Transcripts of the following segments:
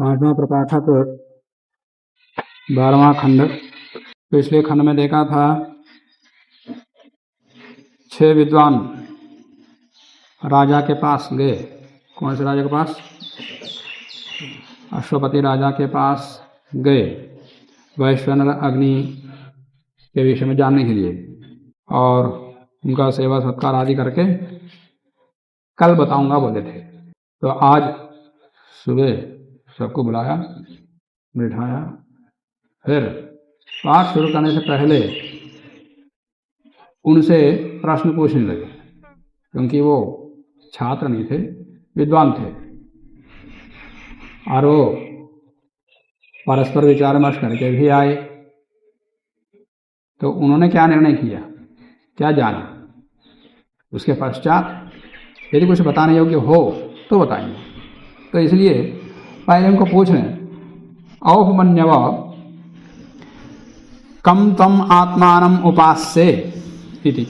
पांचवा प्रपाठक 12वां खंड। पिछले खंड में देखा था 6 विद्वान राजा के पास गए। कौन से राजा के पास? अश्वपति राजा के पास गए वैश्वानर अग्नि के विषय में जानने के लिए, और उनका सेवा सत्कार आदि करके कल बताऊंगा बोले थे। तो आज सुबह सबको बुलाया, बिठाया, फिर पाठ शुरू करने से पहले उनसे प्रश्न पूछने लगे, क्योंकि वो छात्र नहीं थे, विद्वान थे, और वो परस्पर विचार विमर्श करके भी आए। तो उन्होंने क्या निर्णय किया, क्या जाना, उसके पश्चात यदि कुछ बताने योग्य हो तो बताएंगे। तो इसलिए पहले उनको पूछ रहे हैं, औपमन्यव कम तम आत्मानम उपास्ये इति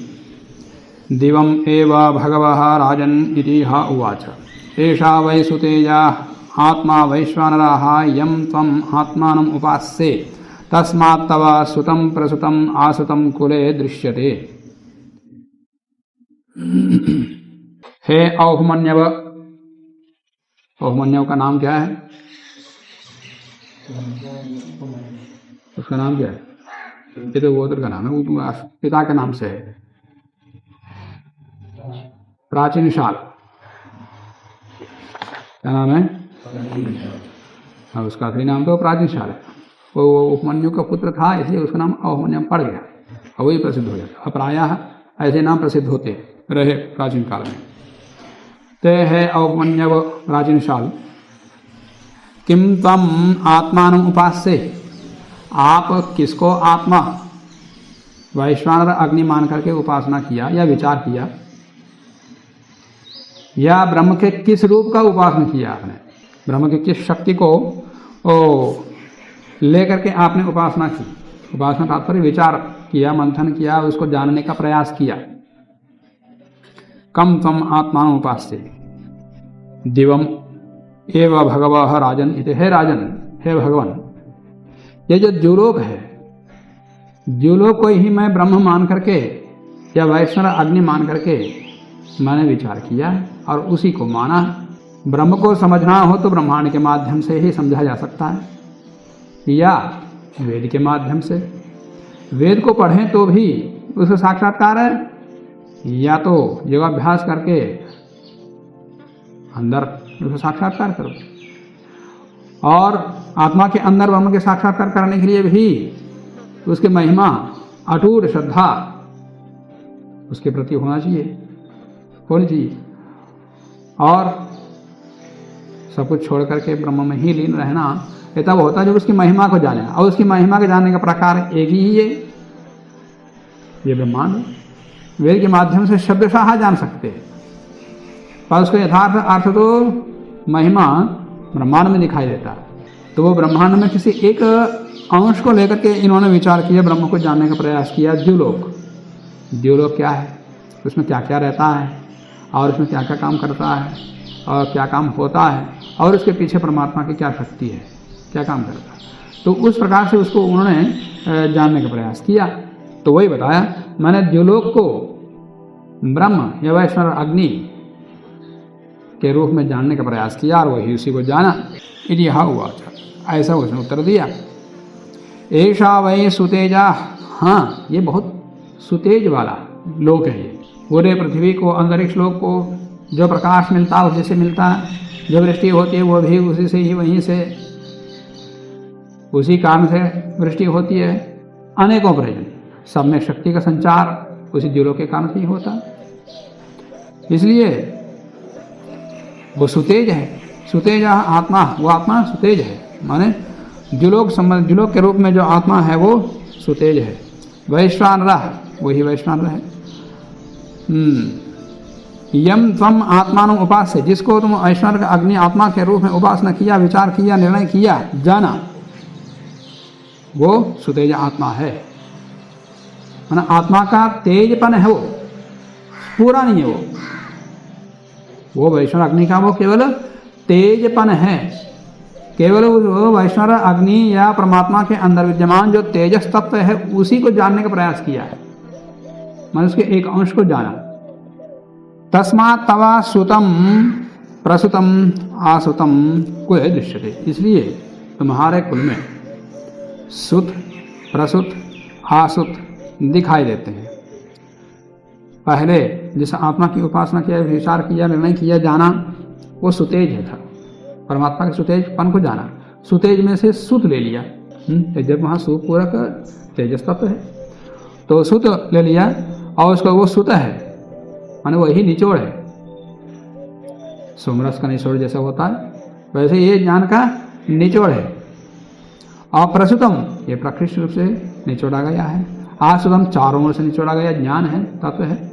दिवम एव भगवः राजन् इति हा उवाच। एषा वै सुतेजा आत्मा वैश्वानरः यं त्वम् आत्मानम् उपास्ये तस्मात् तव सुतं प्रसुतं आसुतं कुले दृश्यते। हे औपमन्यव, औपमन्यव का नाम क्या है? उसका नाम क्या है? ये तो गोत्र का नाम है, वो पिता के नाम से है। प्राचीन शाल, क्या नाम है? हाँ, उसका असली नाम तो प्राचीन शाल है। वो उपमन्यु का पुत्र था, इसलिए उसका नाम औपमन्यव पड़ गया और वही प्रसिद्ध हो गया। प्रायः ऐसे नाम प्रसिद्ध होते रहे प्राचीन काल में। ते है औपमन्यव प्राचीन शाल। किम तम आत्मानं उपास्ये, आप किसको आत्मा वैश्वानर अग्नि मान करके उपासना किया या विचार किया, या ब्रह्म के किस रूप का उपासना किया आपने? ब्रह्म की किस शक्ति को लेकर के आपने उपासना की? उपासना तात्पर्य विचार किया, मंथन किया, उसको जानने का प्रयास किया। कम तम आत्मानं उपास्ये दिवम एव भगवः राजन इति। हे राजन, हे भगवान, ये जो द्युलोक है, द्युलोक को ही मैं ब्रह्म मान करके या वैश्वानर अग्नि मान करके मैंने विचार किया और उसी को माना। ब्रह्म को समझना हो तो ब्रह्मांड के माध्यम से ही समझा जा सकता है, या वेद के माध्यम से। वेद को पढ़ें तो भी उसका साक्षात्कार है, या तो योगाभ्यास करके अंदर उसका साक्षात्कार करो। और आत्मा के अंदर ब्रह्म के साक्षात्कार करने के लिए भी उसकी महिमा, अटूट श्रद्धा उसके प्रति होना चाहिए। और सब कुछ छोड़ करके ब्रह्म में ही लीन रहना, ये तब होता है जब उसकी महिमा को जाने। और उसकी महिमा के जानने का प्रकार एक ही है, ये ब्रह्मांड। वेद के माध्यम से शब्दशाह जान सकते हैं, पर उसका यथार्थ अर्थ तो महिमा ब्रह्मांड में दिखाई देता है। तो वो ब्रह्मांड में किसी एक अंश को लेकर के इन्होंने विचार किया, ब्रह्म को जानने का प्रयास किया। द्युलोक, द्युलोक क्या है, उसमें क्या क्या रहता है, और उसमें क्या क्या काम करता है, और क्या काम होता है, और उसके पीछे परमात्मा की क्या शक्ति है, क्या काम करता है। तो उस प्रकार से उसको उन्होंने जानने का प्रयास किया। तो वही बताया, मैंने द्युलोक को ब्रह्म या वैश्वानर अग्नि के रूप में जानने का प्रयास किया, और वही उसी को जाना। यदि हाँ हुआ था, ऐसा उसने उत्तर दिया। ऐशा वै सुतेजा, हाँ ये बहुत सुतेज वाला लोक है। ये पूरे पृथ्वी को, अंतरिक्ष लोक को जो प्रकाश मिलता है उसी से मिलता है, जो वृष्टि होती है वो भी उसी से ही, वहीं से, उसी कारण से वृष्टि होती है। अनेकों प्रयोजन, सब में शक्ति का संचार उसी द्युलोक के कारण से ही होता है। इसलिए वो सुतेज है। सुतेज आत्मा, वो आत्मा सुतेज है, माने द्युलोक के रूप में जो आत्मा है वो सुतेज है। वैश्वानरः, वही वैश्वानर है। यम त्वम आत्मानं उपास्ये, जिसको तुम वैश्वानर अग्नि आत्मा के रूप में उपासना किया, विचार किया, निर्णय किया, जाना, वो सुतेज आत्मा है। माना आत्मा का तेजपन है, वो पूरा नहीं है। वो वैश्वानर अग्नि का वो केवल तेजपन है, केवल वो वैश्वानर अग्नि या परमात्मा के अंदर विद्यमान जो तेजस तत्व है उसी को जानने का प्रयास किया है, मैंने उसके एक अंश को जाना। तस्मात् तवा सुतम प्रसुतम आसुतम कुल दृश्यते, इसलिए तुम्हारे कुल में सुत प्रसुत आसुत दिखाई देते हैं। पहले जिस आत्मा की उपासना किया, विचार किया, निर्णय किया, जाना, वो सुतेज है था, परमात्मा के सुतेजपन को जाना। सुतेज में से सुत ले लिया, जब वहाँ सुपूरक तेजस तत्व है तो सुत ले लिया और उसका वो सुत है, माने वही निचोड़ है। सोमरस का निचोड़ जैसा होता है वैसे ये ज्ञान का निचोड़ है। और प्रसुतम ये प्रकृष्ट रूप से निचोड़ा गया है। आसुतम चारों ओर से निचोड़ा गया ज्ञान है, तत्व है।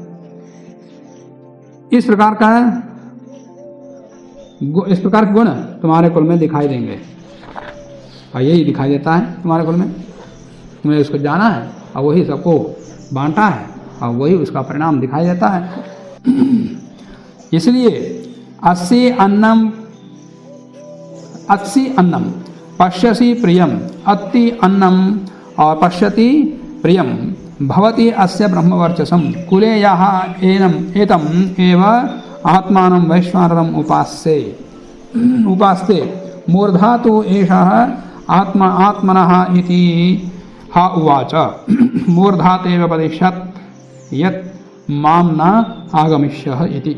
इस प्रकार के गुण तुम्हारे कुल में दिखाई देंगे और यही दिखाई देता है तुम्हारे कुल में। तुम्हें उसको जाना है और वही सबको बांटा है और वही उसका परिणाम दिखाई देता है। इसलिए अस्सी अन्नम पश्यसि प्रियम, अत्ति अन्नम और पश्यति प्रियम भवति अस्य ब्रह्मवर्चसम कुले यः एतम एव आत्मानं वैश्वानरम् उपास्ते मूर्धा तु एषः आत्मनः इति हा उवाच मूर्धातेव वदिष्यत् यत् मां न आगमिष्यः इति।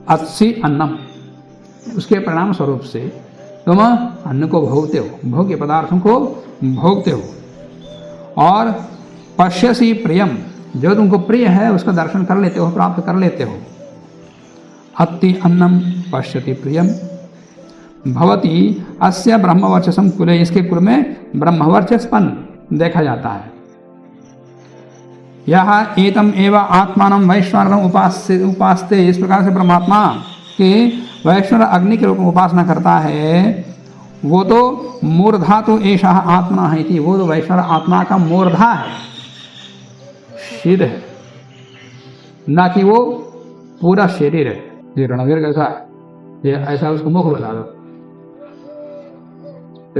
अस्सी अन्नम, उसके परिणाम स्वरूप से तुम अन्न को भोगते हो, भोग्य पदार्थों को भोगते हो। और पश्यसि प्रियम, जो तुमको प्रिय है उसका दर्शन कर लेते हो, प्राप्त कर लेते हो। अत्ति अन्नम पश्यति प्रियम भवति अस्य ब्रह्मवर्चसम कुले, इसके कुल में ब्रह्मवर्चस्पन देखा जाता है। यह एतम एव आत्मानं वैश्वानरम् उपास्ते, इस प्रकार से परमात्मा के वैश्वानर अग्नि के रूप में उपासना करता है। वो तो मूर्धा तो एषः आत्मा है थी, वो तो वैश्वानर आत्मा का मूर्धा है, सिद्ध है, ना कि वो पूरा शरीर है। ये रणवीर कैसा है, ये ऐसा उसको मुख बता दो,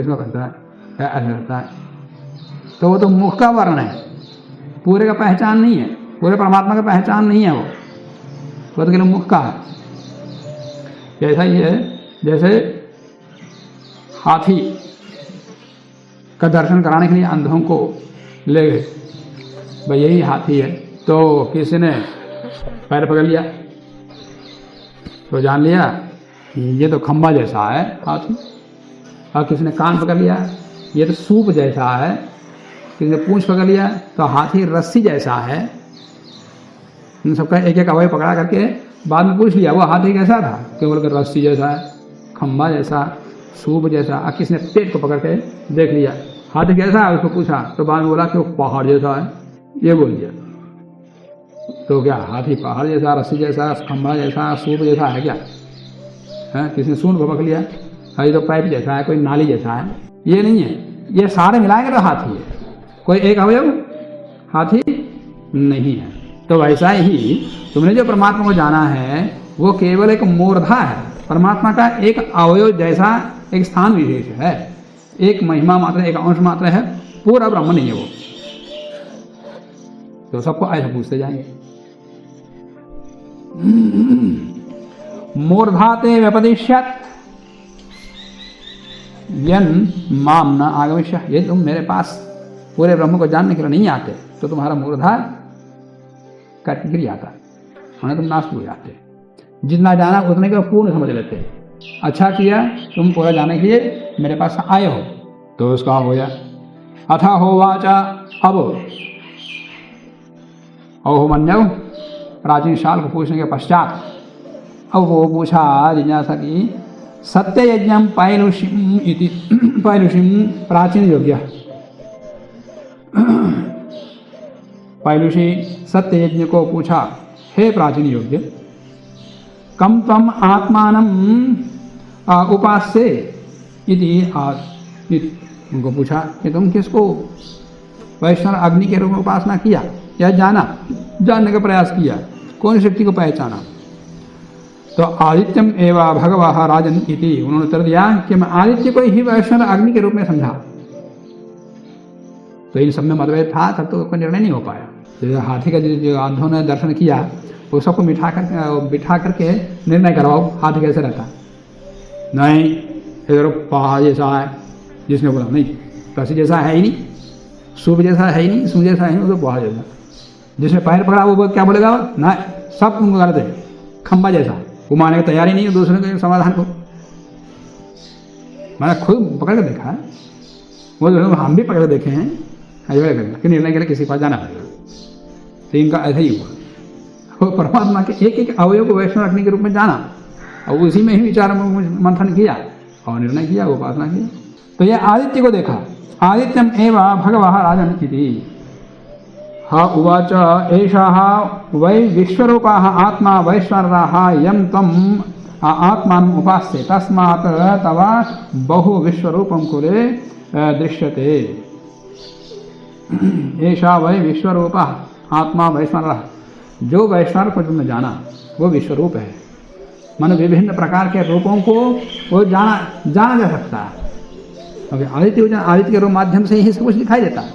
इसमें कहता है ऐसा रहता है, तो वो तो मुख का वर्ण है, पूरे का पहचान नहीं है, पूरे परमात्मा का पहचान नहीं है। वो तो केवल मुख का है। जैसा ही है जैसे हाथी का दर्शन कराने के लिए अंधों को ले गए, भाई यही हाथी है, तो किसी ने पैर पकड़ लिया तो जान लिया ये तो खंबा जैसा है हाथी, और किसी ने कान पकड़ लिया ये तो सूप जैसा है, किसी ने पूंछ पकड़ लिया तो हाथी रस्सी जैसा है। इन सबका एक एक अवयव पकड़ा करके बाद में पूछ लिया वो हाथी कैसा था, केवल कर रस्सी जैसा है, खंबा जैसा, सूप जैसा। और किसी ने पेट को पकड़ के देख लिया हाथी कैसा है, उसको पूछा तो बाद में बोला कि वो पहाड़ जैसा है, ये बोल दिया। तो क्या हाथी पहाड़ जैसा, रस्सी जैसा, खंबा जैसा, सूप जैसा है क्या? है किसी ने सूंड को पकड़ लिया, ये तो पाइप जैसा है, कोई नाली जैसा है, ये नहीं है। ये सारे मिलाएंगे तो हाथी है, कोई एक अवयव हाथी नहीं है। तो वैसा ही तुमने जो परमात्मा को जाना है वो केवल एक मूर्धा है, परमात्मा का एक अवयव जैसा एक स्थान विशेष है, एक महिमा मात्र, एक अंश मात्र है, पूरा ब्रह्म नहीं है वो। तो सबको ऐसा पूछते जाएंगे। मूर्धाते व्यपदिश्यत् यन माम न आगमिष्य, ये तुम मेरे पास पूरे ब्रह्म को जानने के लिए नहीं आते तो तुम्हारा मूर्धा गिर जाता, उन्हें तुम नाश हो जाते। जितना जाना उतने को पूर्ण समझ लेते। अच्छा किया तुम पूरा जाने के लिए मेरे पास आए हो, तो उसका हो गया। अथा होवाचा, अब अहोमन्यव, प्राचीन शाल को पूछने के पश्चात अब वो पूछा जिज्ञासा की, सत्य यज्ञम पैलुषिम इति, पैलुषिम प्राचीन योग्य, पैलुषी सत्य यज्ञ को पूछा, हे प्राचीन योग्य, कम तम आत्मानम उपास्ये इति, उनको पूछा कि तुम किसको वैष्णव अग्नि के रूप में उपासना किया या जाना, जानने का प्रयास किया, कौन शक्ति को पहचाना। तो आदित्यम एवं भगवः राजन इति, उन्होंने उत्तर दिया कि मैं आदित्य को ही वैश्वानर अग्नि के रूप में समझा। तो इन सब में मतभेद था, तब तो कोई निर्णय नहीं हो पाया। तो हाथी का जो अंधों ने दर्शन किया वो सबको बिठा करके निर्णय करवाओ हाथी कैसे रहता। नहीं इधर पहा जैसा है, जिसने बोला नहीं पसी जैसा है ही नहीं, सूप जैसा है ही नहीं, सूप जैसा है ही नहीं, वो तो पहा जैसा। जिसने पैर पकड़ा वो क्या बोलेगा, ना सब तुमको गलत है, खंबा जैसा। वो मानने की तैयारी नहीं है दूसरे के समाधान को। मैंने खुद पकड़ के देखा है, वो जो हम भी पकड़ के देखे हैं, कि निर्णय के लिए किसी के पास जाना पड़ेगा। तो इनका ऐसा ही हुआ, वो परमात्मा के एक एक अवयव को वैष्णव रखने के रूप में जाना और उसी में ही विचार मंथन किया और निर्णय किया, उपासना किया। तो यह आदित्य को देखा, आदित्यम एवं भगवः राजन इति। हा उवाच एषः वै विश्वरूपः आत्मा वैश्वानरः यं त्वम् आत्मानम् उपास्ये तस्मात् तव बहु विश्वरूपं कुले दृश्यते। एषा वै विश्वरूपः आत्मा वैश्वानरः, जो वैश्वानर को तुमने जाना वो विश्वरूप है। मानो विभिन्न प्रकार के रूपों को वो जाना जा सकता है। आदित्य के रूप माध्यम से ही सब कुछ दिखाई देता है।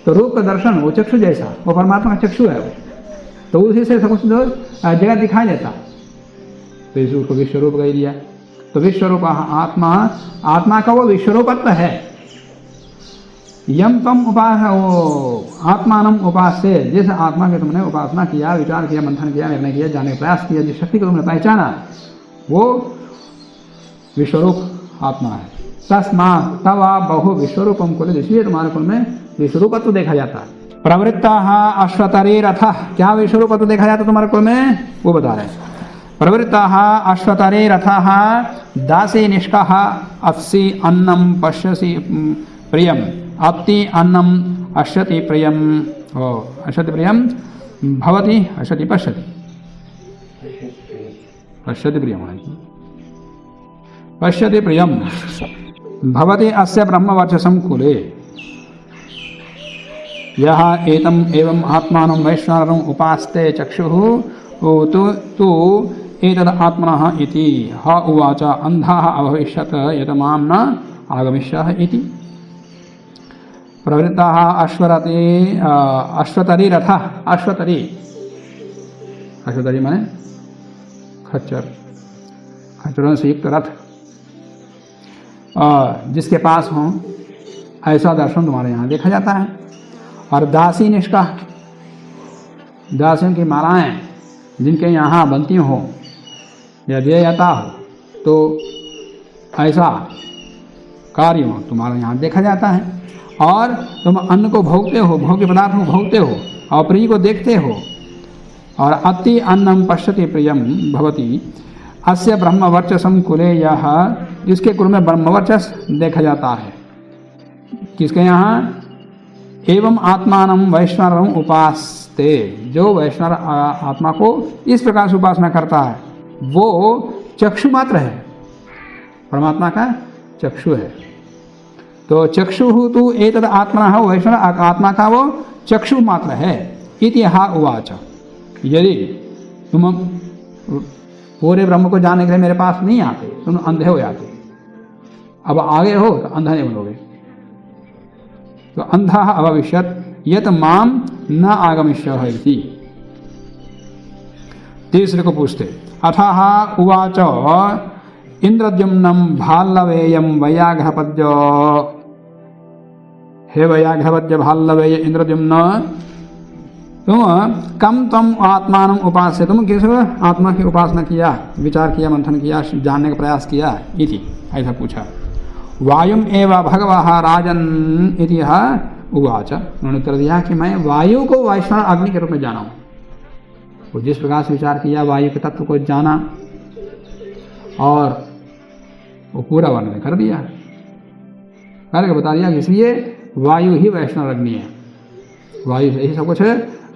तो रूप का दर्शन वो चक्षु जैसा, वो परमात्मा का चक्षु है वो, तो उसी से सब कुछ जगह दिखाई देता। तो इस को विश्वरूप कह दिया। तो विश्वरूप आत्मा, आत्मा का वो विश्वरूपत्व है। यम तम आत्मानम उपास्य, जिस आत्मा के तुमने उपासना किया, विचार किया, मंथन किया, निर्णय किया, जानने का प्रयास किया, जिस शक्ति को तुमने पहचाना वो विश्वरूप आत्मा है। तस्मात् तव बहु विश्वरूपम कुल, इसलिए तुम्हारे कुल में विश्वरूपत्व देखा जाता है। प्रवृत्ता अश्वतरे रथ, क्या विश्वरूपत्व देखा जाता तुम्हारे कुल में, वो बता रहे हैं। प्रवृत्ता अश्वतरे रथ दासी निष्कः अप्सि अन्नम पश्यसि प्रियम अप्ति अन्नम अश्यति प्रियम, अश्यति प्रियम भवति अश्यति पश्यति, पश्यति प्रियम पश्यति प्रियम भवति अस्य ब्रह्मवर्चसं कुले। यः एतम् एवम् आत्मानं वैश्वानरम् उपास्ते चक्षुः तु एतद् आत्मनः इति। ह उवाच अन्धाः अभविष्यत् यत् मां न आगमिष्यः इति। प्रवृत्ताः अश्वतरी रथः, अश्वतरी माने खच्चर, खच्चरों से युक्त रथ, जिसके पास हों ऐसा दर्शन तुम्हारे यहाँ देखा जाता है। और दासी निष्का, दासियों की मालाएं जिनके यहाँ बनती हो या दिया जाता हो, तो ऐसा कार्य तुम्हारे यहाँ देखा जाता है। और तुम अन्न को भोगते हो, भोग्य पदार्थ को भोगते हो और प्रिय को देखते हो। और अति अन्नम पश्यति प्रियम भवति अस्य ब्रह्मवर्चसम कुले, यह इसके कुल में ब्रह्मवर्चस देखा जाता है। किसके यहाँ, एवं आत्मानम वैश्वानरम उपास्ते, जो वैश्वानर आत्मा को इस प्रकार से उपासना करता है वो चक्षु मात्र है, परमात्मा का चक्षु है। तो चक्षु तो एतद आत्मा है, वैश्वानर आत्मा का वो चक्षु मात्र है। इति हा उवाच, यदि तुम पूरे ब्रह्म को जानने के लिए मेरे पास नहीं आते, तुम अंधे हो जाते। अब आगे हो तो अंधा नहीं बनोगे। तो अंधा अभविष्यत् यत् मां न आगमिष्यः इति। तीसरे को पूछते, अथः उवाच इंद्रद्युम्नं भाल्लवेयं वैयाघ्रपद्य। हे वैयाघ्रपद्य भाल्लवेय इंद्रद्युम्न, तुम कम तम आत्मानम उपास्य, तुम किस आत्मा की उपासना किया, विचार किया, मंथन किया, जानने का प्रयास किया इति, ऐसा पूछा। वायुम एवं भगवः राजन इति उवाच, उन्होंने उत्तर दिया कि मैं वायु को वैश्वानर अग्नि के रूप में जाना हूँ। वो जिस प्रकार से विचार किया, वायु के तत्व को जाना और वो पूरा वर्णन कर दिया, करके बता दिया कि इसलिए वायु ही वैश्वानर अग्नि है। वायु से ही सब कुछ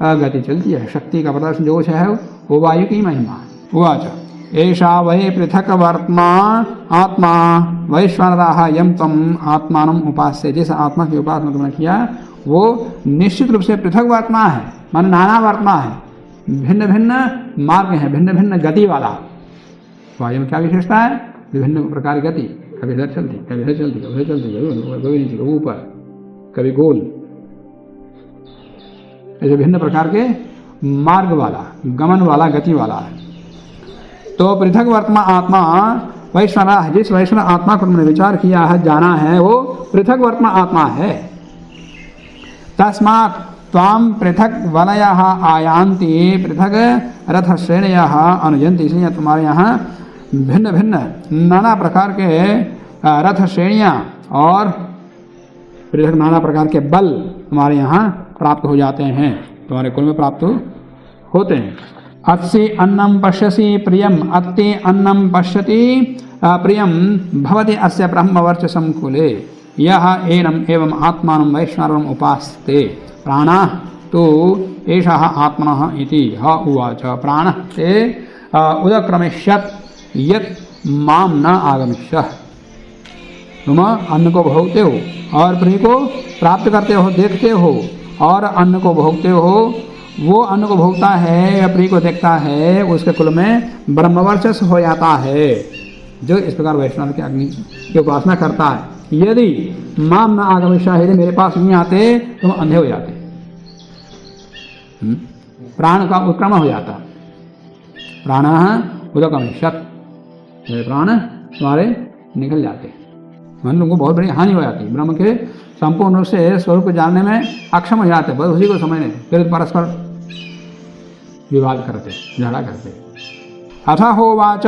गति चलती है, शक्ति का प्रदर्शन जो है वो वायु की महिमा है। उवाच एषा वै पृथक वर्त्मा आत्मा वैश्वानरः यं तम आत्मानम उपास्य, जिस आत्मा की उपासना तुमने किया वो निश्चित रूप से पृथक वर्त्मा है, माने नाना वर्त्मा है, भिन्न भिन्न मार्ग हैं, भिन्न भिन्न गति वाला। वायु में क्या विशेषता है? विभिन्न प्रकार की गति, कभी इधर चलती, कभी इधर चलती, कभी इधर चलती, कभी नीचे, कभी ऊपर, कभी गोल, ऐसे भिन्न प्रकार के मार्ग वाला, गमन वाला, गति वाला है। तो पृथक वर्तमान आत्मा वैश्वानर, जिस वैश्वानर आत्मा को तुमने विचार किया है, जाना है, वो पृथक वर्तमान आत्मा है। तस्मात् त्वाम पृथक वलयः आयान्ति पृथक रथ श्रेणयः अनुजन्ति। इसलिए तुम्हारे यहाँ भिन्न भिन्न नाना प्रकार के रथ श्रेणियाँ और पृथक नाना प्रकार के बल तुम्हारे यहाँ प्राप्त हो जाते हैं, तुम्हारे कुल में प्राप्त होते हैं। अत्सि अन्नम पश्यसि प्रियम अत्ति अन्नम पश्यति प्रियम भवति अस्य ब्रह्मवर्चसं कुले यह एनम एवं आत्मानं वैश्वानरम् उपास्ते प्राणः तु एषः आत्मनः इति ह उवाच। प्राणः ते उदक्रमिष्यत् यत् माम न आगमिष्यः। तुम अन्न को भोगते हो और प्रिय को प्राप्त करते हो, देखते हो, और अन्न को भोगते हो, वो अन्न को भोगता है या प्रिय को देखता है, उसके कुल में ब्रह्मवर्चस हो जाता है। जो इस प्रकार वैष्णव के अग्नि की उपासना करता है, यदि माम न आगमिष्यः, यदि मेरे पास नहीं आते तुम अंधे हो जाते, प्राण का उत्क्रमण हो जाता। प्राण उदक्रमिष्यत्, प्राण तुम्हारे निकल जाते, मन तुमको बहुत बड़ी हानि हो जाती, ब्रह्म के संपूर्ण रूप से स्वरूप को जानने में अक्षम हो जाते, बस उसी को समझने, फिर परस्पर विवाद करते, झगड़ा करते। अथ होवाच,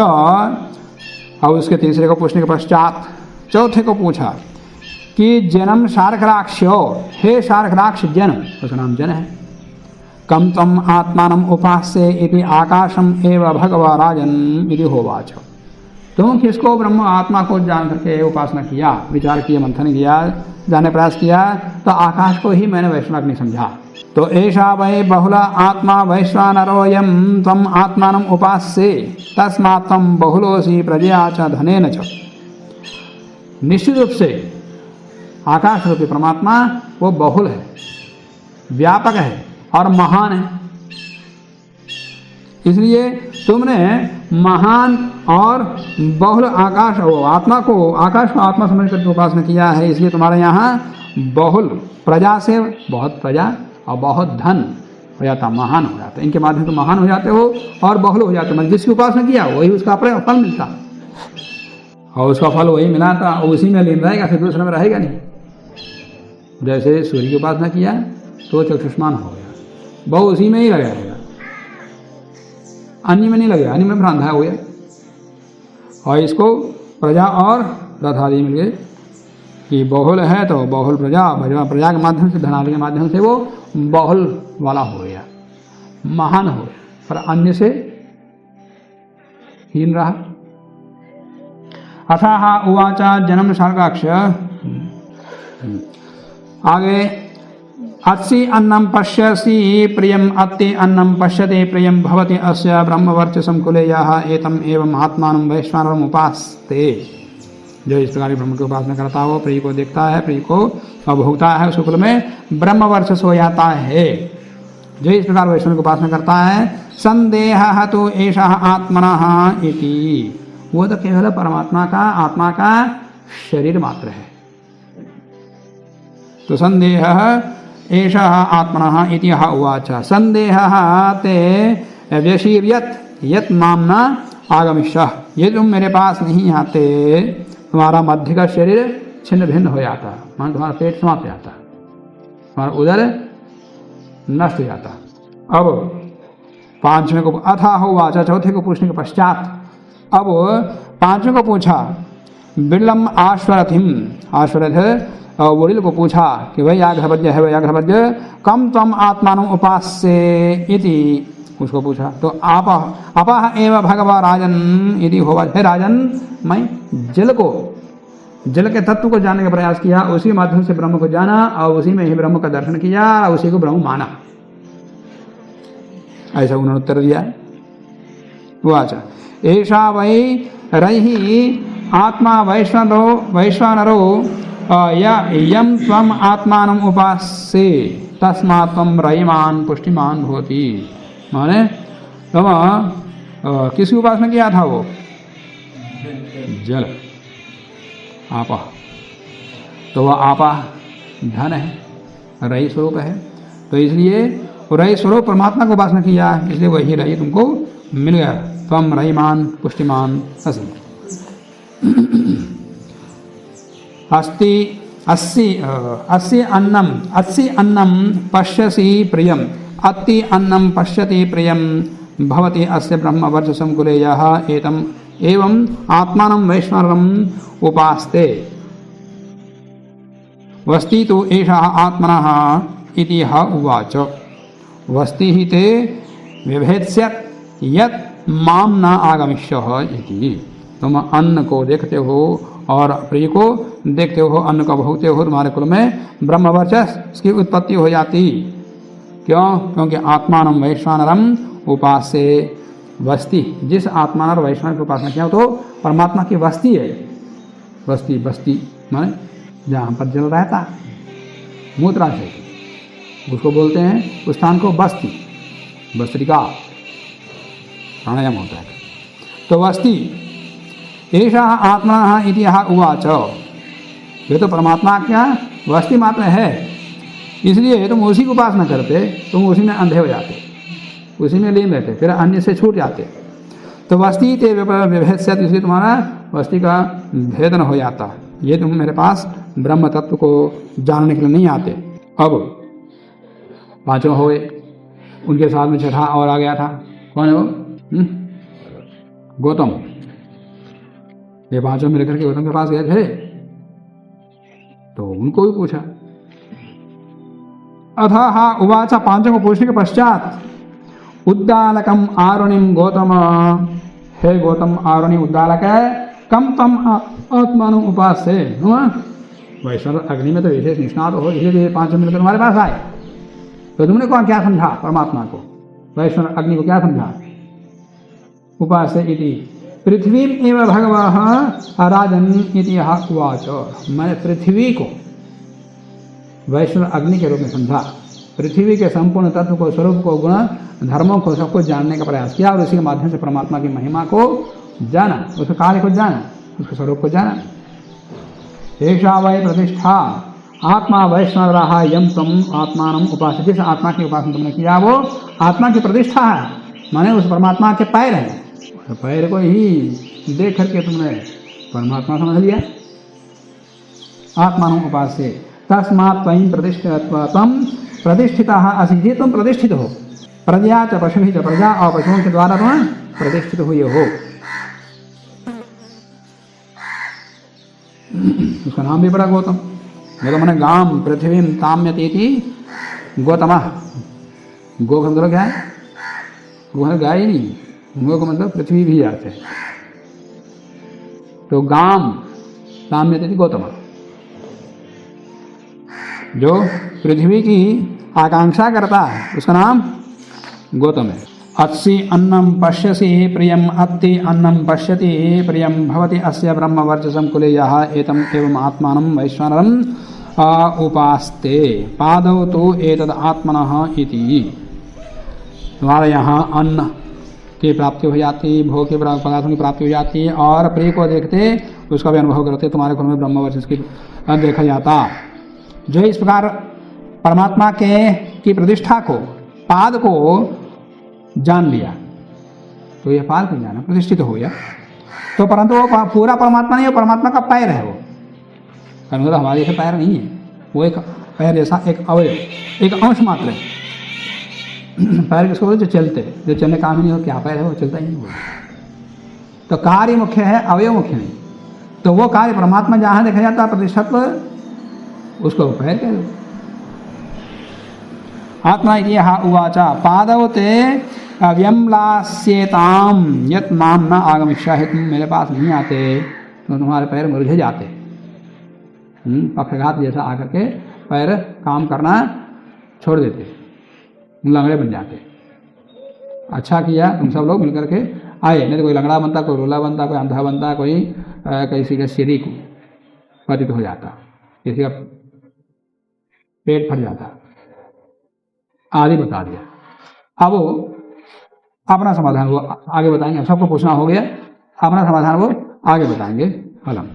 और उसके तीसरे को पूछने के पश्चात चौथे को पूछा कि जनम शार्कराक्ष्यो, हे शार्कराक्ष जन, उसका नाम जन है। कम तम आत्मानम उपास्य इति आकाशम एव भगवा राजन इति होवाच। तुम किसको ब्रह्म आत्मा को जान करके उपासना किया, विचार किया, मंथन किया, जानने प्रयास किया, तो आकाश को ही मैंने वैश्वानर समझा। तो ऐसा वै बहुला आत्मा वैश्वानरोयम तम आत्मानम उपास्य तस्मात् तम बहुलोसी प्रजया च धनेन च। निश्चित रूप से आकाश रूपी परमात्मा वो बहुल है, व्यापक है और महान है। इसलिए तुमने महान और बहुल आकाश आत्मा को, आकाश को आत्मा समझ कर उपासना किया है, इसलिए तुम्हारे यहाँ बहुल प्रजा से बहुत प्रजा और बहुत धन हो जाता, महान हो जाता। इनके माध्यम से महान हो जाते हो और बहुल हो जाते, मतलब जिसकी उपासना किया वही उसका फल मिलता, और उसका फल वही मिला था, उसी में लीन रहेगा, फिर दूसरे में रहेगा नहीं। जैसे सूर्य की उपासना किया तो चक्षुष्मान हो गया, बहु उसी में ही लगा रहेगा, अन्य में नहीं लगेगा, अन्य में भ्रांत हो गया। और इसको प्रजा और रथ आदि मिल गए कि बहुल है तो बहुल प्रजा, प्रजा के माध्यम से, धनादि के माध्यम से वो बहुल वाला हो गया, महान हो गया, पर अन्य से हीन रहा। अथाह उवाच जन्म शार्काक्ष, आगे अत्सि अन्नम पश्यसि प्रियम अत्ति अन्नम पश्यते प्रियम भवति अस्य ब्रह्मवर्चसं कुले यः एतम एवं आत्मानं वैश्वानरम् उपास्ते। जो इस प्रकार ब्रह्म की उपासना करता हो, प्रिय को देखता है, प्रिय को भोगता है, उस कुल में ब्रह्मवर्चस हो जाता है। जो इस प्रकार वैष्णव की उपासना करता है, संदेहः तो एषः आत्मनः इति, वो तो केवल परमात्मा का, आत्मा का शरीर मात्र है। तो संदेहः एषः आत्मनः इति ह उवाच। संदेहः ते व्यशीर्यत् यत् माम न आगमिष्यः, ये तुम मेरे पास नहीं आते, तुम्हारा मध्य का शरीर छिन्न भिन्न हो जाता, मान तुम्हारा पेट समाप्त हो जाता, तुम्हारा उदर नष्ट हो जाता। अब पांचवें को अथाह उवाच, चौथे को पूछने के पश्चात अब पांचवें को पूछा, बिरलम आश्वरथिम, आश्वरथ वोडिल को पूछा कि वही व्याघ्रपद्य है, वही व्याघ्रपद्य कम तम आत्मानं उपास्य इति, उसको पूछा। तो अपह एव भगवा राजन इति होवा, हे राजन, मैं जल को, जल के तत्व को जानने का प्रयास किया, उसी माध्यम से ब्रह्म को जाना और उसी में ही ब्रह्म का दर्शन किया, उसी को ब्रह्म माना, ऐसा उन्होंने उत्तर दिया। वो अच्छा, ऐसा वै रही आत्मा वैश्वानरो यम त्वम आत्मानं उपास्य तस्मात् त्वं रयिमान् पुष्टिमान् भवति। माने तुम किसकी उपासना किया था वो? जल, आपा। तो वह आपा धन है, रही स्वरूप है, तो इसलिए रही स्वरूप परमात्मा को उपासना किया, इसलिए वही रही तुमको मिल गया। त्वम रहीमान पुष्टिमान असि अस्ति अस्सी अन्नम पश्यसि प्रियम अति अन्नम पश्यति प्रियम भवति अस्य ब्रह्मवर्चसं कुले यः एतम एवं आत्मानं वैश्वानरम् उपास्ते वस्ति तो एषः आत्मनः इति यः उवाच। वस्ति हि ते विभेत्स्यत् यत् माम न आगमिष्यः इति। तुम अन्न को देखते हो और प्रिय को देखते हो, अन्न को भोगते हो, तुम्हारे कुल में ब्रह्मवर्चस की उत्पत्ति हो जाती। क्यों? क्योंकि आत्मानं वैश्वानरम उपासे वस्ति, जिस आत्मा और वैश्वानर की उपासना किया तो परमात्मा की वस्ती है। वस्ती बस्ती माने जहाँ पर जल रहता मूत्राशय, उसको बोलते हैं उस स्थान को बस्ती, बस्त्रिका प्राणायाम होता है। तो वस्ती एषा आत्मा इति यः उवाच, ये तो परमात्मा क्या वस्ती मात्र है, इसलिए तुम उसी की उपासना करते, तुम उसी में अंधे हो जाते, उसी में लीन रहते, फिर अन्य से छूट जाते। तो वस्ती ते विभेत्स्यत्, इसलिए तुम्हारा वस्ती का भेदन हो जाता। ये तुम मेरे पास ब्रह्म तत्व को जानने के लिए नहीं आते। अब पांचों हो गए, उनके साथ में छठा और आ गया था, कौन है वो? गौतम। ये पांचों मिलकर के गौतम के पास गए थे, तो उनको भी पूछा। अथः उवाच, पांचों को पूछने के पश्चात उद्दालकम आरुणिम गौतम, हे गौतम आरुणि उद्दालक है, कम तम आत्मान उपास से। वैश्वानर अग्नि में तो विशेष निष्णात हो, इसलिए पांचों मिलकर तुम्हारे पास आए। तो तुमने कौन क्या समझा परमात्मा को? वैश्वानर अग्नि को क्या समझा? उपास इति पृथ्वी एवं भगवः राजन इति यः उवाच। मैंने पृथ्वी को वैष्णव अग्नि के रूप में समझा, पृथ्वी के संपूर्ण तत्व को, स्वरूप को, गुण धर्मों को, सबको जानने का प्रयास किया और इसी के माध्यम से परमात्मा की महिमा को जाना, उसके कार्य को जाना, उसके स्वरूप को जाना। एषा वै प्रतिष्ठा आत्मा वैष्णवराः यम तम आत्मानं उपास्य, जिस आत्मा की उपासना तुमने किया वो आत्मा की प्रतिष्ठा है, माने उस परमात्मा के पैर हैं, तो पैर को ही देख करके तुमने परमात्मा समझ लिया। आत्मानं उपास्य तस्मात् त्वयि प्रतिष्ठितः असि, तुम प्रतिष्ठित हो। प्रजा च पशुभिः च, प्रजा और पशुओं के द्वारा तुम प्रतिष्ठित हुए हो। उसका नाम भी बड़ा गौतम। गौतम ने गाम पृथ्वी ताम्यतीति गौतमः। गो का मतलब क्या है? गो है गाय नहीं, गो का मतलब पृथ्वी भी जाते हैं। तो गाम ताम्यतीति गौतमः, जो पृथ्वी की आकांक्षा करता है उसका नाम गौतम है। अस्सी अन्नम पश्यसि प्रियम अत्ति अन्नम पश्यति प्रियम भवति अस्य ब्रह्मवर्चसं कुले यः एतम एवं आत्मानं वैश्वानरम् उपास्ते पादौ तो एतद् आत्मनः इति। तुम्हारे यहाँ अन्न की प्राप्ति हो जाती, भोग के पदार्थों की प्राप्ति हो जाती, और प्रिय को देखते उसका भी अनुभव करते, तुम्हारे घर में ब्रह्मवर्चस की देखा जाता। जो इस प्रकार परमात्मा की प्रतिष्ठा को, पाद को जान लिया, तो यह पाद को जाना प्रतिष्ठित हो गया। तो परंतु वो पूरा परमात्मा नहीं है, परमात्मा का पैर है वो, मतलब हमारे जैसे पैर नहीं है, वो एक पैर जैसा एक अवयव, एक अंश मात्र है। पैर किसको बोलते? जो चलते, जो चलने काम ही नहीं हो, क्या पैर है वो, चलता ही नहीं वो। तो कार्य मुख्य है, अवयव मुख्य नहीं। तो वो कार्य परमात्मा जहाँ देखा जाता है प्रतिष्ठित, उसको पैर कह दो। आत्मा इति यः उवाच पादौ ते व्यम्लास्येताम यत् माम न आगमिष्यति, तुम मेरे पास नहीं आते तो तुम्हारे पैर मुरझे जाते, पक्षघात जैसा आकर के पैर काम करना छोड़ देते, लंगड़े बन जाते। अच्छा किया तुम सब लोग मिलकर के आए, नहीं तो कोई लंगड़ा बनता, कोई रोला बनता, कोई अंधा बनता, कोई किसी का सिरी पतित हो जाता, किसी का पेट फट जाता आदि बता दिया। अब अपना समाधान वो आगे बताएंगे। सबको पूछना हो गया, अपना समाधान वो आगे बताएंगे। अलम।